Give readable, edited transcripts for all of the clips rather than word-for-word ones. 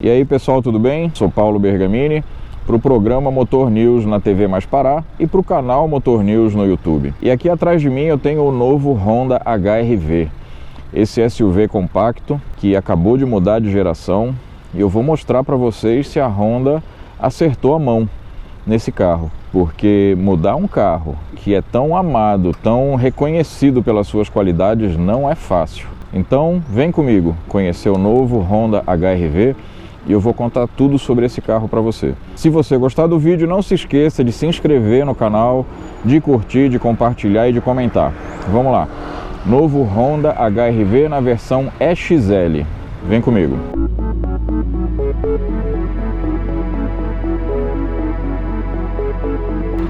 E aí pessoal, tudo bem? Sou Paulo Bergamini, para o programa Motor News na TV Mais Pará e para o canal Motor News no YouTube. E aqui atrás de mim eu tenho o novo Honda HR-V, esse SUV compacto que acabou de mudar de geração, e eu vou mostrar para vocês se a Honda acertou a mão nesse carro, porque mudar um carro que é tão amado, tão reconhecido pelas suas qualidades não é fácil. Então vem comigo conhecer o novo Honda HR-V e eu vou contar tudo sobre esse carro para você. Se você gostar do vídeo, não se esqueça de se inscrever no canal, de curtir, de compartilhar e de comentar. Vamos lá. Novo Honda HR-V na versão EXL. Vem comigo.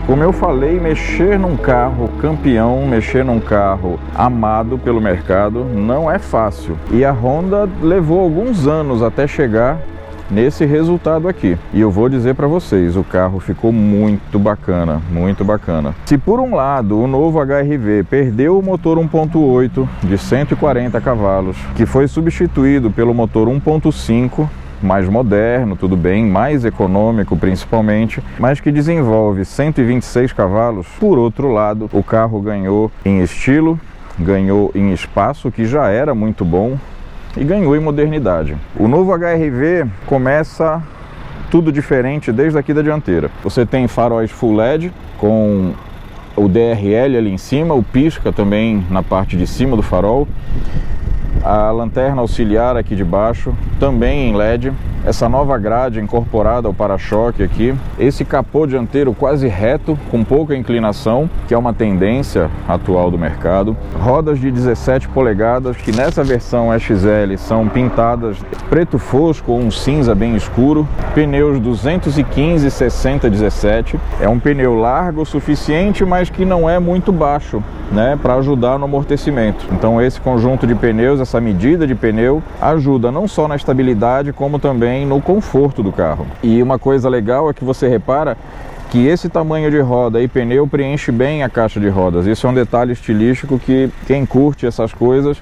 Como eu falei, mexer num carro campeão, mexer num carro amado pelo mercado não é fácil. E a Honda levou alguns anos até chegar nesse resultado aqui. E eu vou dizer para vocês, o carro ficou muito bacana, muito bacana. Se por um lado o novo HR-V perdeu o motor 1.8 de 140 cavalos, que foi substituído pelo motor 1.5, mais moderno, tudo bem, mais econômico principalmente, mas que desenvolve 126 cavalos. Por outro lado, o carro ganhou em estilo, ganhou em espaço, que já era muito bom, e ganhou em modernidade. O novo HR-V começa tudo diferente desde aqui da dianteira. Você tem faróis Full LED com o DRL ali em cima, o pisca também na parte de cima do farol. A lanterna auxiliar aqui de baixo também em LED, essa nova grade incorporada ao para-choque aqui, esse capô dianteiro quase reto, com pouca inclinação, que é uma tendência atual do mercado, rodas de 17 polegadas, que nessa versão XL são pintadas preto fosco ou um cinza bem escuro, pneus 215/60/17, é um pneu largo o suficiente, mas que não é muito baixo, né, para ajudar no amortecimento. Então esse conjunto de pneus, essa medida de pneu, ajuda não só na estabilidade, como também no conforto do carro. E uma coisa legal é que você repara que esse tamanho de roda e pneu preenche bem a caixa de rodas. Isso é um detalhe estilístico que quem curte essas coisas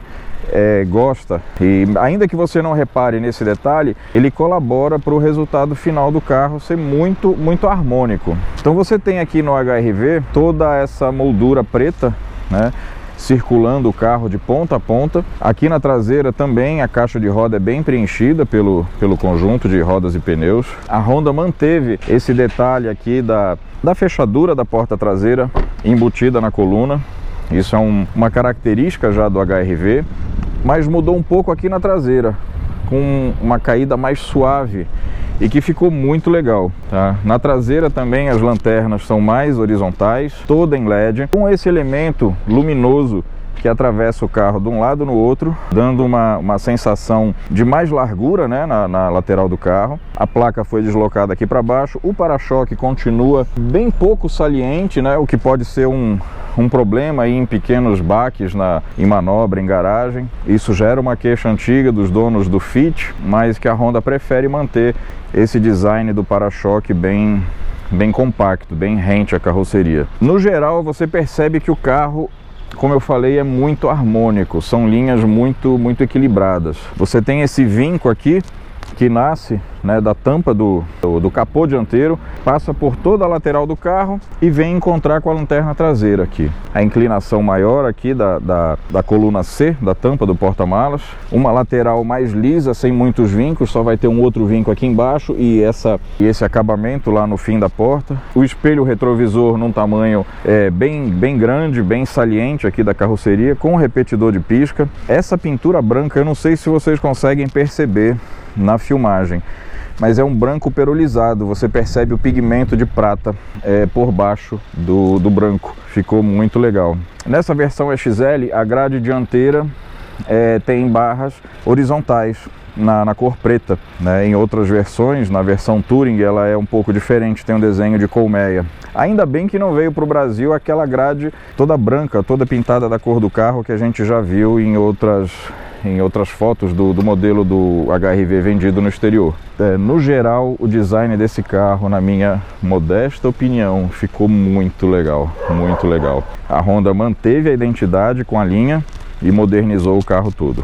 gosta. E ainda que você não repare nesse detalhe, ele colabora para o resultado final do carro ser muito harmônico. Então você tem aqui no HR-V toda essa moldura preta, né, circulando o carro de ponta a ponta. Aqui na traseira também a caixa de roda é bem preenchida pelo conjunto de rodas e pneus. A Honda manteve esse detalhe aqui da fechadura da porta traseira embutida na coluna. Isso é uma característica já do HR-V, mas mudou um pouco aqui na traseira, com uma caída mais suave e que ficou muito legal, tá? Na traseira também as lanternas são mais horizontais, toda em LED, com esse elemento luminoso que atravessa o carro de um lado no outro, dando uma sensação de mais largura, né, na lateral do carro. A placa foi deslocada aqui para baixo, o para-choque continua bem pouco saliente, né, o que pode ser um problema aí em pequenos baques em manobra, em garagem. Isso já era uma queixa antiga dos donos do Fit, mas que a Honda prefere manter esse design do para-choque bem compacto, bem rente à carroceria. No geral, você percebe que o carro, como eu falei, é muito harmônico, são linhas muito equilibradas. Você tem esse vinco aqui que nasce, né, da tampa do capô dianteiro, passa por toda a lateral do carro e vem encontrar com a lanterna traseira aqui. A inclinação maior aqui da coluna C, da tampa do porta-malas, uma lateral mais lisa, sem muitos vincos, só vai ter um outro vinco aqui embaixo e esse acabamento lá no fim da porta. O espelho retrovisor num tamanho bem grande, bem saliente aqui da carroceria, com repetidor de pisca. Essa pintura branca, eu não sei se vocês conseguem perceber na filmagem, mas é um branco perolizado, você percebe o pigmento de prata por baixo do branco, ficou muito legal. Nessa versão XL, a grade dianteira tem barras horizontais na cor preta, né? Em outras versões, na versão Touring, ela é um pouco diferente, tem um desenho de colmeia. Ainda bem que não veio para o Brasil aquela grade toda branca, toda pintada da cor do carro que a gente já viu em outras fotos do modelo do HR-V vendido no exterior. No geral, o design desse carro, na minha modesta opinião, ficou muito legal, muito legal. A Honda manteve a identidade com a linha e modernizou o carro todo.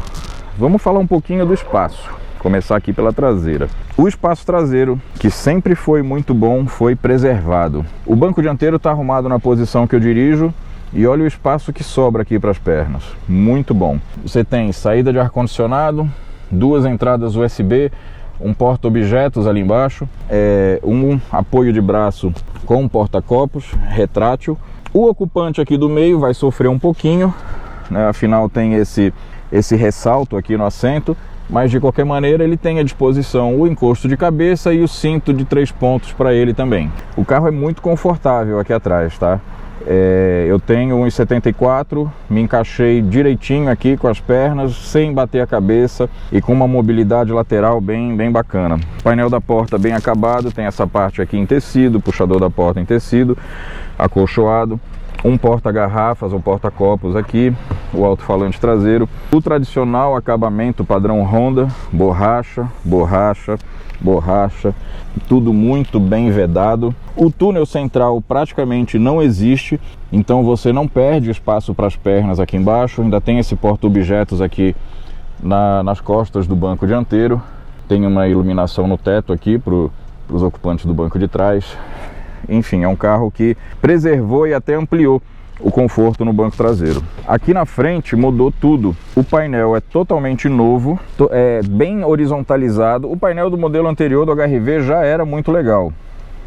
Vamos falar um pouquinho do espaço. Começar aqui pela traseira. O espaço traseiro, que sempre foi muito bom, foi preservado. O banco dianteiro está arrumado na posição que eu dirijo e olha o espaço que sobra aqui para as pernas. Muito bom. Você tem saída de ar-condicionado, 2 entradas USB, um porta-objetos ali embaixo, um apoio de braço com um porta-copos retrátil. O ocupante aqui do meio vai sofrer um pouquinho, né? Afinal tem esse ressalto aqui no assento, mas de qualquer maneira ele tem à disposição o encosto de cabeça e o cinto de 3 pontos para ele também. O carro é muito confortável aqui atrás, tá? Eu tenho 1,74, me encaixei direitinho aqui com as pernas, sem bater a cabeça e com uma mobilidade lateral bem bacana. O painel da porta bem acabado, tem essa parte aqui em tecido, puxador da porta em tecido, acolchoado. Um porta-garrafas ou porta-copos aqui, o alto-falante traseiro, o tradicional acabamento padrão Honda, borracha, borracha, borracha, tudo muito bem vedado. O túnel central praticamente não existe, então você não perde espaço para as pernas aqui embaixo. Ainda tem esse porta-objetos aqui nas costas do banco dianteiro, tem uma iluminação no teto aqui para os ocupantes do banco de trás. Enfim, é um carro que preservou e até ampliou o conforto no banco traseiro. Aqui na frente mudou tudo. O painel é totalmente novo, é bem horizontalizado. O painel do modelo anterior do HR-V já era muito legal,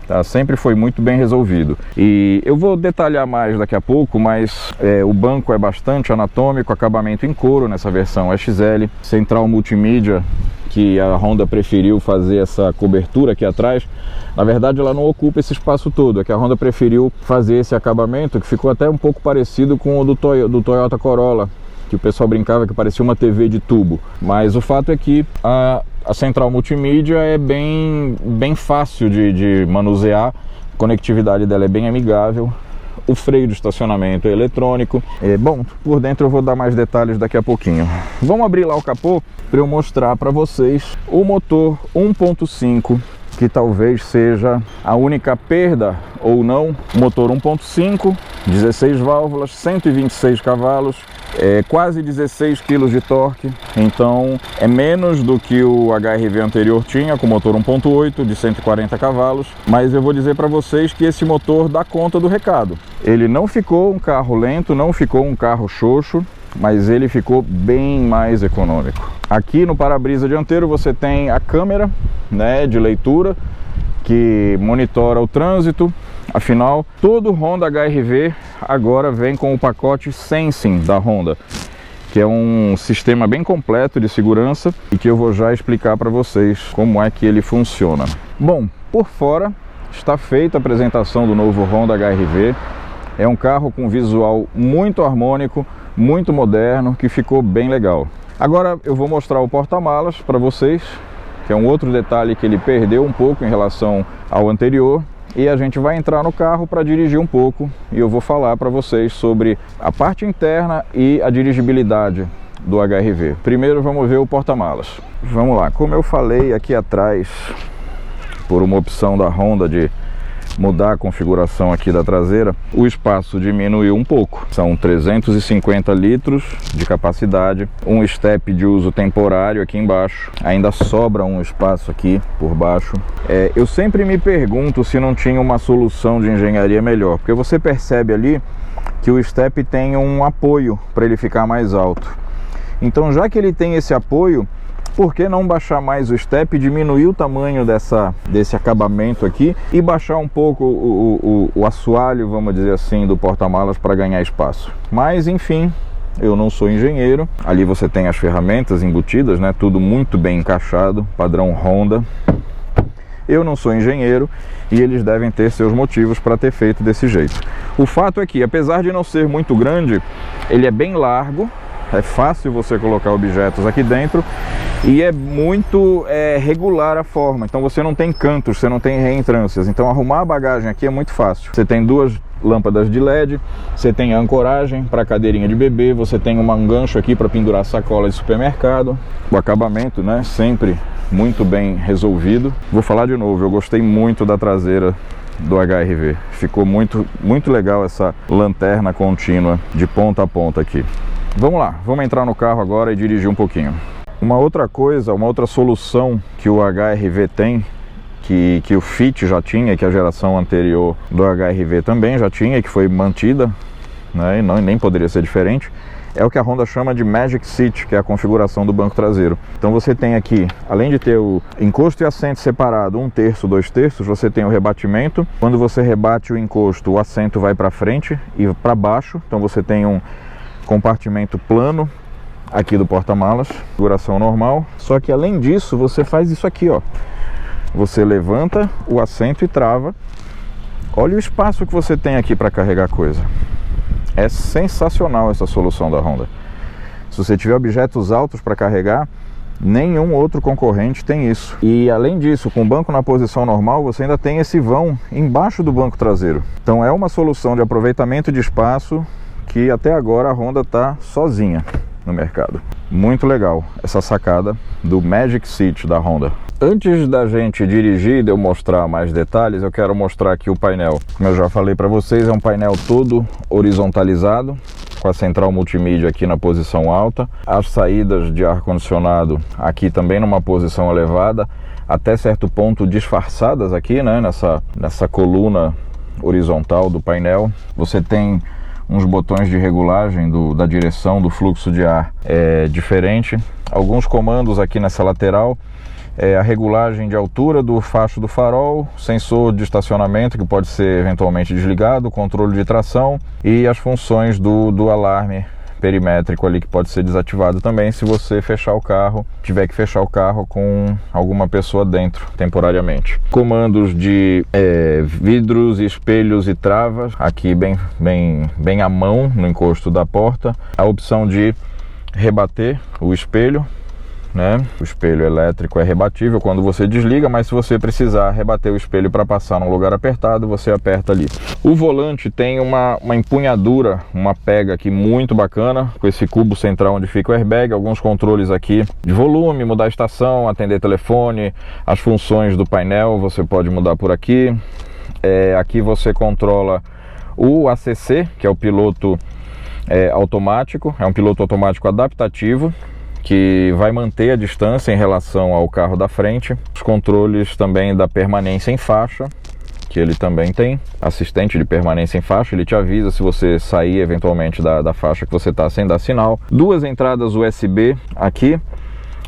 tá? Sempre foi muito bem resolvido. E eu vou detalhar mais daqui a pouco, mas o banco é bastante anatômico, acabamento em couro nessa versão XL, central multimídia, que a Honda preferiu fazer essa cobertura aqui atrás. Na verdade ela não ocupa esse espaço todo, é que a Honda preferiu fazer esse acabamento que ficou até um pouco parecido com o do Toyota Corolla, que o pessoal brincava que parecia uma TV de tubo. Mas o fato é que a central multimídia é bem fácil de manusear, a conectividade dela é bem amigável. O freio de estacionamento é eletrônico. Bom, por dentro eu vou dar mais detalhes daqui a pouquinho. Vamos abrir lá o capô para eu mostrar para vocês o motor 1.5, que talvez seja a única perda ou não. Motor 1.5, 16 válvulas, 126 cavalos, quase 16 kg de torque, então é menos do que o HR-V anterior tinha, com motor 1.8 de 140 cavalos, mas eu vou dizer para vocês que esse motor dá conta do recado. Ele não ficou um carro lento, não ficou um carro xoxo, mas ele ficou bem mais econômico. Aqui no para-brisa dianteiro você tem a câmera, né, de leitura, que monitora o trânsito. Afinal, todo Honda HR-V agora vem com o pacote Sensing da Honda, que é um sistema bem completo de segurança e que eu vou já explicar para vocês como é que ele funciona. Bom, por fora está feita a apresentação do novo Honda HR-V. É um carro com visual muito harmônico, muito moderno, que ficou bem legal. Agora eu vou mostrar o porta-malas para vocês, que é um outro detalhe que ele perdeu um pouco em relação ao anterior. E a gente vai entrar no carro para dirigir um pouco e eu vou falar para vocês sobre a parte interna e a dirigibilidade do HR-V. Primeiro vamos ver o porta-malas. Vamos lá, como eu falei aqui atrás, por uma opção da Honda de mudar a configuração aqui da traseira, o espaço diminuiu um pouco. São 350 litros de capacidade, um step de uso temporário aqui embaixo, ainda sobra um espaço aqui por baixo. Eu sempre me pergunto se não tinha uma solução de engenharia melhor, porque você percebe ali que o step tem um apoio para ele ficar mais alto. Então, já que ele tem esse apoio, por que não baixar mais o step, diminuir o tamanho desse acabamento aqui e baixar um pouco o assoalho, vamos dizer assim, do porta-malas para ganhar espaço? Mas enfim, eu não sou engenheiro. Ali você tem as ferramentas embutidas, né? Tudo muito bem encaixado, padrão Honda. Eu não sou engenheiro e eles devem ter seus motivos para ter feito desse jeito. O fato é que, apesar de não ser muito grande, ele é bem largo. É fácil você colocar objetos aqui dentro e é muito regular a forma. Então você não tem cantos, você não tem reentrâncias. Então arrumar a bagagem aqui é muito fácil. Você tem 2 lâmpadas de LED, você tem a ancoragem para cadeirinha de bebê, você tem um gancho aqui para pendurar sacola de supermercado. O acabamento, né, sempre muito bem resolvido. Vou falar de novo, eu gostei muito da traseira do HR-V. Ficou muito legal essa lanterna contínua de ponta a ponta aqui. Vamos lá, vamos entrar no carro agora e dirigir um pouquinho. Uma outra coisa, uma outra solução que o HR-V tem, que o Fit já tinha, que a geração anterior do HR-V também já tinha, que foi mantida, né, e nem poderia ser diferente, é o que a Honda chama de Magic Seat, que é a configuração do banco traseiro. Então você tem aqui, além de ter o encosto e assento separado, 1/3, 2/3, você tem o rebatimento. Quando você rebate o encosto, o assento vai para frente e para baixo, então você tem um compartimento plano aqui do porta-malas, configuração normal. Só que além disso, você faz isso aqui, ó. Você levanta o assento e trava. Olha o espaço que você tem aqui para carregar coisa. É sensacional essa solução da Honda. Se você tiver objetos altos para carregar, nenhum outro concorrente tem isso. E além disso, com o banco na posição normal, você ainda tem esse vão embaixo do banco traseiro. Então é uma solução de aproveitamento de espaço que até agora a Honda está sozinha no mercado. Muito legal essa sacada do Magic Seat da Honda. Antes da gente dirigir e de eu mostrar mais detalhes, eu quero mostrar aqui o painel. Como eu já falei para vocês, é um painel todo horizontalizado, com a central multimídia aqui na posição alta, as saídas de ar-condicionado aqui também numa posição elevada, até certo ponto disfarçadas aqui, né, nessa coluna horizontal do painel. Você tem uns botões de regulagem da direção do fluxo de ar diferente, alguns comandos aqui nessa lateral, a regulagem de altura do facho do farol, sensor de estacionamento que pode ser eventualmente desligado, controle de tração e as funções do alarme perimétrico ali que pode ser desativado também se você fechar o carro, tiver que fechar o carro com alguma pessoa dentro temporariamente. Comandos de vidros, espelhos e travas aqui bem à mão no encosto da porta. A opção de rebater o espelho, né? O espelho elétrico é rebatível quando você desliga, mas se você precisar rebater o espelho para passar num lugar apertado, você aperta ali. O volante tem uma empunhadura, uma pega aqui muito bacana, com esse cubo central onde fica o airbag, alguns controles aqui de volume, mudar a estação, atender telefone, as funções do painel você pode mudar por aqui. Aqui você controla o ACC, que é o piloto automático, é um piloto automático adaptativo, que vai manter a distância em relação ao carro da frente. Os controles também da permanência em faixa, que ele também tem. Assistente de permanência em faixa, ele te avisa se você sair eventualmente da faixa que você está sem dar sinal. Duas entradas USB aqui.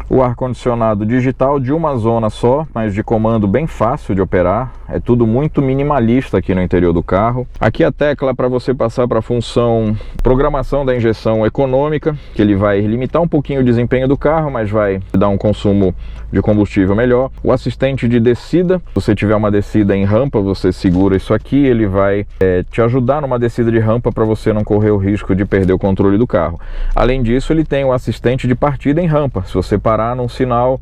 O ar-condicionado digital de uma zona só, mas de comando bem fácil de operar. É tudo muito minimalista aqui no interior do carro. Aqui a tecla para você passar para a função programação da injeção econômica, que ele vai limitar um pouquinho o desempenho do carro, mas vai dar um consumo de combustível melhor. O assistente de descida, se você tiver uma descida em rampa, você segura isso aqui, ele vai te ajudar numa descida de rampa para você não correr o risco de perder o controle do carro. Além disso, ele tem o assistente de partida em rampa. Se você parar num sinal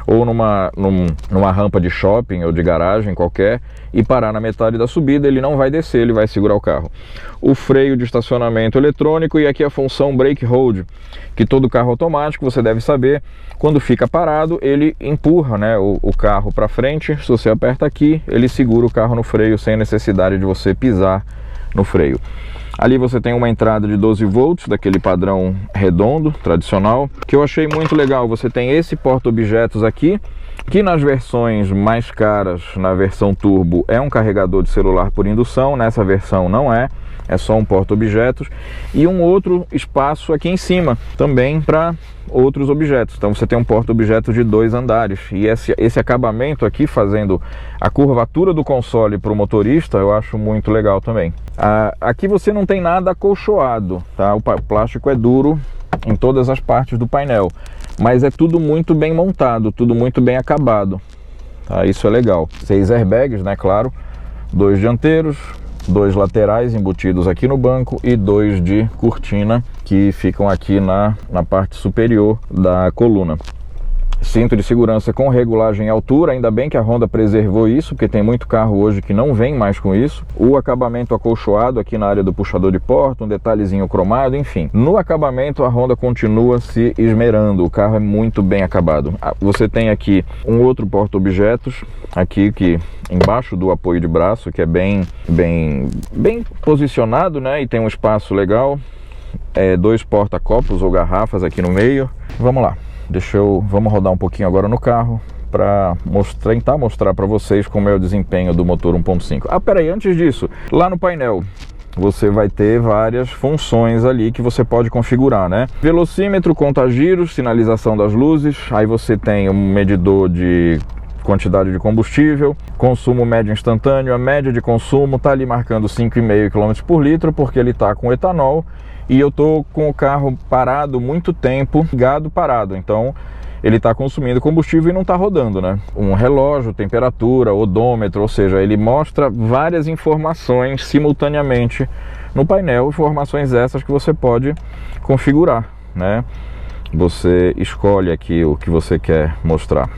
ou numa rampa de shopping ou de garagem qualquer e parar na metade da subida, ele não vai descer, ele vai segurar o carro. O freio de estacionamento eletrônico e aqui a função brake hold, que todo carro automático, você deve saber, quando fica parado, ele empurra, né, o carro para frente. Se você aperta aqui, ele segura o carro no freio sem necessidade de você pisar no freio. Ali você tem uma entrada de 12 volts, daquele padrão redondo, tradicional, que eu achei muito legal. Você tem esse porta-objetos aqui, que nas versões mais caras, na versão turbo, é um carregador de celular por indução. Nessa versão não é só um porta-objetos. E um outro espaço aqui em cima, também para outros objetos. Então você tem um porta-objetos de 2 andares. E esse acabamento aqui, fazendo a curvatura do console para o motorista, eu acho muito legal também. Aqui você não tem nada acolchoado, tá? O plástico é duro em todas as partes do painel, mas é tudo muito bem montado, tudo muito bem acabado, tá? Isso é legal. 6 airbags, né, claro, 2 dianteiros, 2 laterais embutidos aqui no banco e 2 de cortina que ficam aqui na parte superior da coluna. Cinto de segurança com regulagem em altura, ainda bem que a Honda preservou isso, porque tem muito carro hoje que não vem mais com isso. O acabamento acolchoado aqui na área do puxador de porta, um detalhezinho cromado, enfim. No acabamento a Honda continua se esmerando, o carro é muito bem acabado. Você tem aqui um outro porta-objetos, aqui que embaixo do apoio de braço, que é bem posicionado, né, e tem um espaço legal. 2 porta-copos ou garrafas aqui no meio. Vamos lá. Vamos rodar um pouquinho agora no carro para tentar mostrar para vocês como é o desempenho do motor 1.5. Ah, peraí, antes disso, lá no painel você vai ter várias funções ali que você pode configurar, né? Velocímetro, conta-giros, sinalização das luzes, aí você tem um medidor de quantidade de combustível, consumo médio instantâneo, a média de consumo tá ali marcando 5,5 km por litro, porque ele tá com etanol e eu tô com o carro parado muito tempo, ligado parado, então ele está consumindo combustível e não está rodando, né? Um relógio, temperatura, odômetro, ou seja, ele mostra várias informações simultaneamente no painel, informações essas que você pode configurar, né? Você escolhe aqui o que você quer mostrar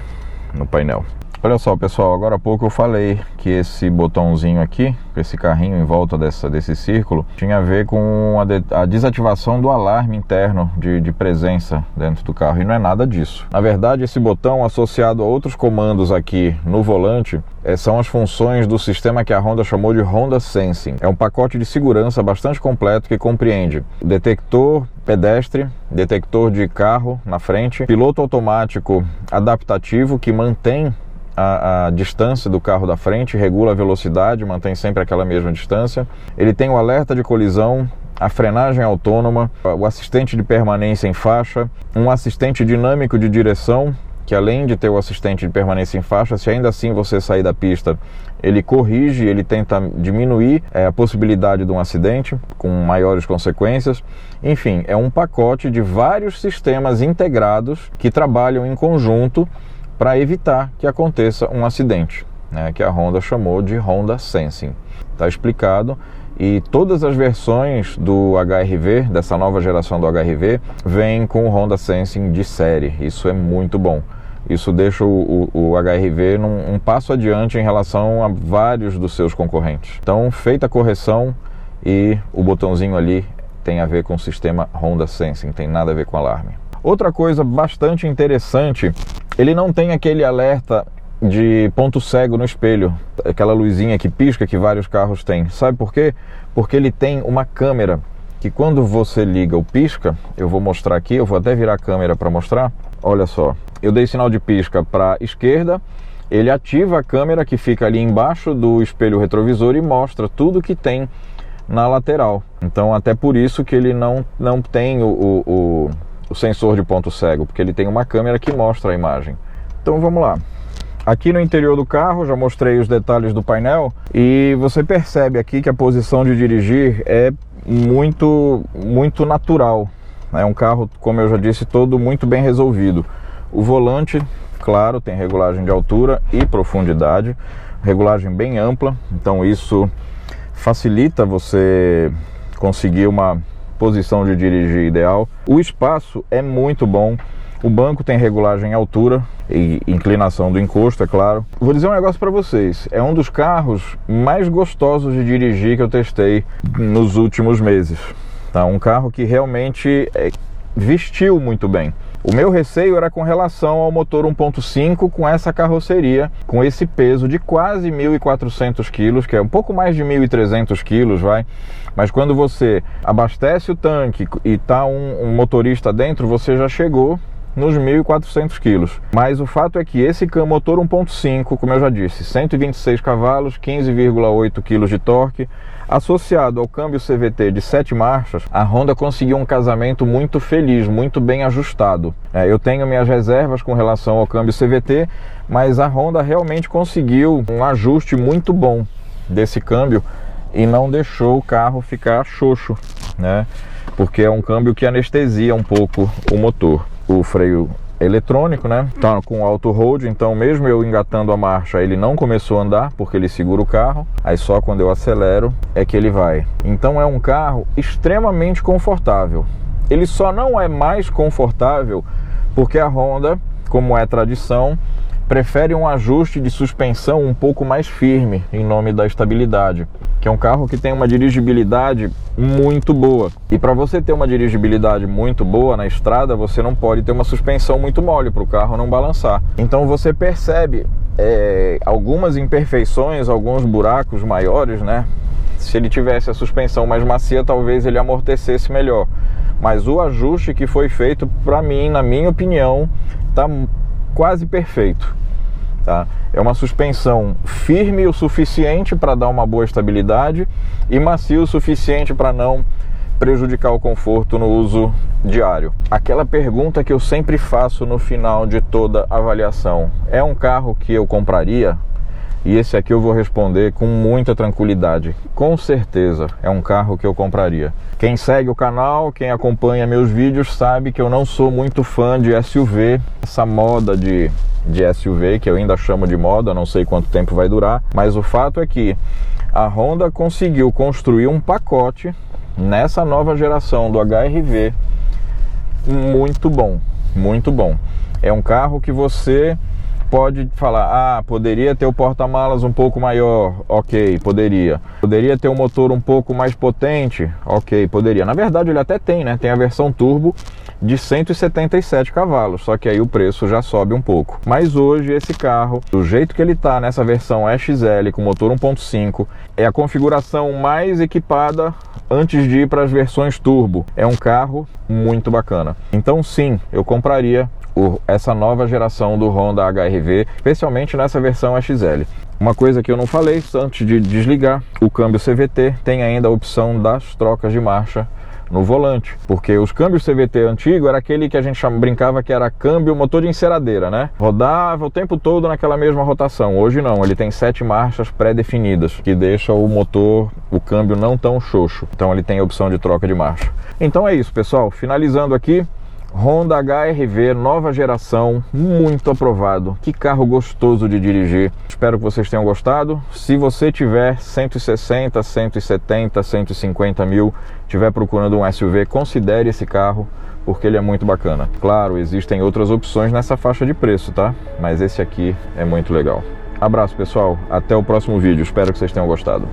no painel. Olha só, pessoal, agora há pouco eu falei que esse botãozinho aqui, esse carrinho em volta desse círculo, tinha a ver com a desativação do alarme interno de presença dentro do carro, e não é nada disso. Na verdade, esse botão, associado a outros comandos aqui no volante, são as funções do sistema que a Honda chamou de Honda Sensing. É um pacote de segurança bastante completo que compreende detector pedestre, detector de carro na frente, piloto automático adaptativo que mantém a distância do carro da frente, regula a velocidade, mantém sempre aquela mesma distância. Ele tem o alerta de colisão, a frenagem autônoma, o assistente de permanência em faixa, um assistente dinâmico de direção, que além de ter o assistente de permanência em faixa, se ainda assim você sair da pista, ele corrige, ele tenta diminuir a possibilidade de um acidente com maiores consequências. Enfim, é um pacote de vários sistemas integrados que trabalham em conjunto para evitar que aconteça um acidente, né, que a Honda chamou de Honda Sensing. Está explicado, e todas as versões do HR-V, dessa nova geração do HR-V, vêm com o Honda Sensing de série. Isso é muito bom. Isso deixa o HR-V um passo adiante em relação a vários dos seus concorrentes. Então, feita a correção, e o botãozinho ali tem a ver com o sistema Honda Sensing, tem nada a ver com alarme. Outra coisa bastante interessante, ele não tem aquele alerta de ponto cego no espelho, aquela luzinha que pisca que vários carros têm. Sabe por quê? Porque ele tem uma câmera que quando você liga o pisca, eu vou mostrar aqui, eu vou até virar a câmera para mostrar. Olha só, eu dei sinal de pisca para a esquerda, ele ativa a câmera que fica ali embaixo do espelho retrovisor e mostra tudo que tem na lateral. Então até por isso que ele não tem o sensor de ponto cego, porque ele tem uma câmera que mostra a imagem. Então vamos lá. Aqui no interior do carro, já mostrei os detalhes do painel, e você percebe aqui que a posição de dirigir é muito natural. É um carro, como eu já disse, todo muito bem resolvido. O volante, claro, tem regulagem de altura e profundidade, regulagem bem ampla, então isso facilita você conseguir uma posição de dirigir ideal. O espaço é muito bom. O banco tem regulagem em altura e inclinação do encosto, é claro. Vou dizer um negócio para vocês, é um dos carros mais gostosos de dirigir que eu testei nos últimos meses. Tá? Um carro que realmente vestiu muito bem. O meu receio era com relação ao motor 1.5 com essa carroceria, com esse peso de quase 1.400 quilos, que é um pouco mais de 1.300 quilos, vai. Mas quando você abastece o tanque e tá um motorista dentro, você já chegou nos 1.400 quilos. Mas o fato é que esse motor 1.5, como eu já disse, 126 cavalos, 15,8 quilos de torque, associado ao câmbio CVT de 7 marchas, a Honda conseguiu um casamento muito feliz, muito bem ajustado. Eu tenho minhas reservas com relação ao câmbio CVT, mas a Honda realmente conseguiu um ajuste muito bom desse câmbio e não deixou o carro ficar xoxo, né? Porque é um câmbio que anestesia um pouco o motor. O freio eletrônico, né? Tá com auto hold, então mesmo eu engatando a marcha, ele não começou a andar porque ele segura o carro. Aí só quando eu acelero é que ele vai. Então é um carro extremamente confortável. Ele só não é mais confortável porque a Honda, como é tradição, prefere um ajuste de suspensão um pouco mais firme em nome da estabilidade, que é um carro que tem uma dirigibilidade muito boa. E para você ter uma dirigibilidade muito boa na estrada, você não pode ter uma suspensão muito mole para o carro não balançar. Então você percebe algumas imperfeições, alguns buracos maiores, né? Se ele tivesse a suspensão mais macia, talvez ele amortecesse melhor. Mas o ajuste que foi feito, para mim, na minha opinião, está quase perfeito, tá? É uma suspensão firme o suficiente para dar uma boa estabilidade e macio o suficiente para não prejudicar o conforto no uso diário. Aquela pergunta que eu sempre faço no final de toda avaliação: é um carro que eu compraria? E esse aqui eu vou responder com muita tranquilidade. Com certeza é um carro que eu compraria. Quem segue o canal, quem acompanha meus vídeos, sabe que eu não sou muito fã de SUV. Essa moda de SUV, que eu ainda chamo de moda, não sei quanto tempo vai durar, mas o fato é que a Honda conseguiu construir um pacote nessa nova geração do HR-V muito bom, muito bom. É um carro que você pode falar: poderia ter o porta-malas um pouco maior, ok, poderia. Poderia ter um motor um pouco mais potente, ok, poderia. Na verdade ele até tem, né? Tem a versão turbo de 177 cavalos, só que aí o preço já sobe um pouco. Mas hoje esse carro, do jeito que ele tá nessa versão XL com motor 1.5, é a configuração mais equipada antes de ir para as versões turbo. É um carro muito bacana. Então sim, eu compraria essa nova geração do Honda HR-V, especialmente nessa versão XL. Uma coisa que eu não falei antes de desligar: o câmbio CVT tem ainda a opção das trocas de marcha no volante, porque os câmbios CVT antigo era aquele que a gente brincava que era câmbio motor de enceradeira, né? Rodava o tempo todo naquela mesma rotação. Hoje não, ele tem 7 marchas pré-definidas, que deixa o motor, o câmbio não tão xoxo. Então ele tem a opção de troca de marcha. Então é isso, pessoal. Finalizando aqui, Honda HR-V, nova geração, muito aprovado. Que carro gostoso de dirigir. Espero que vocês tenham gostado. Se você tiver 160, 170, 150 mil, estiver procurando um SUV, considere esse carro, porque ele é muito bacana. Claro, existem outras opções nessa faixa de preço, tá? Mas esse aqui é muito legal. Abraço, pessoal. Até o próximo vídeo. Espero que vocês tenham gostado.